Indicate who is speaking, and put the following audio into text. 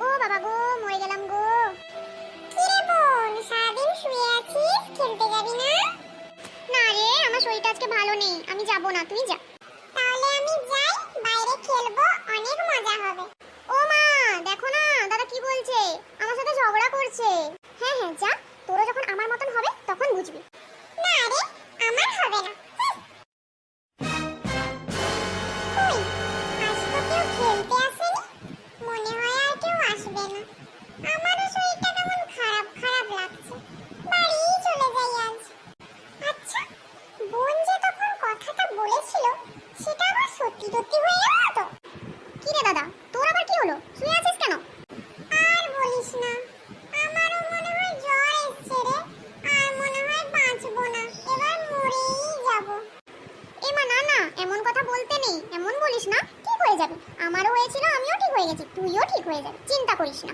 Speaker 1: ও বাবা গো, মরে গেলাম গো। কি রে বোন, সারাদিন শুয়ে আছিস, খেলতে যাবি না? না রে, আমার শরীরটা আজকে ভালো নেই, আমি যাব না, তুই যা। তাহলে আমি যাই, বাইরে খেলবো, অনেক মজা হবে। ও মা, দেখো না দাদা কি বলছে, আমার সাথে ঝগড়া করছে। হ্যাঁ হ্যাঁ যা, তোরা যখন আমার মতন হবে তখন বুঝবি। না রে, আমার হবে না। কই, আজ তো কেউ খেলতে আসেনি, মনে হয় আর কেউ আসবে না। আমারও শরীরটা কেমন খারাপ খারাপ লাগছে, বাড়িই চলে যাই আজ। আচ্ছা, বোন যে তখন কথাটা বলেছিল সেটা আবার সত্যি সত্যি হয়ে গেল তো? কি রে দাদা, তোর আবার কি হলো, শুয়ে আছিস কেন? আর বলিস না, আমারও মনে হয় জ্বর এসছে রে, আর মনে হয় বাঁচবো না, এবার মরেই যাব। এমা না না, এমন কথা বলতে নেই, এমন বলিস না, ঠিক হয়ে যাবে। আমারও হয়েছিল, আমিও ঠিক হয়ে গেছি, তুইও ঠিক হয়ে যাবে, চিন্তা করিস না।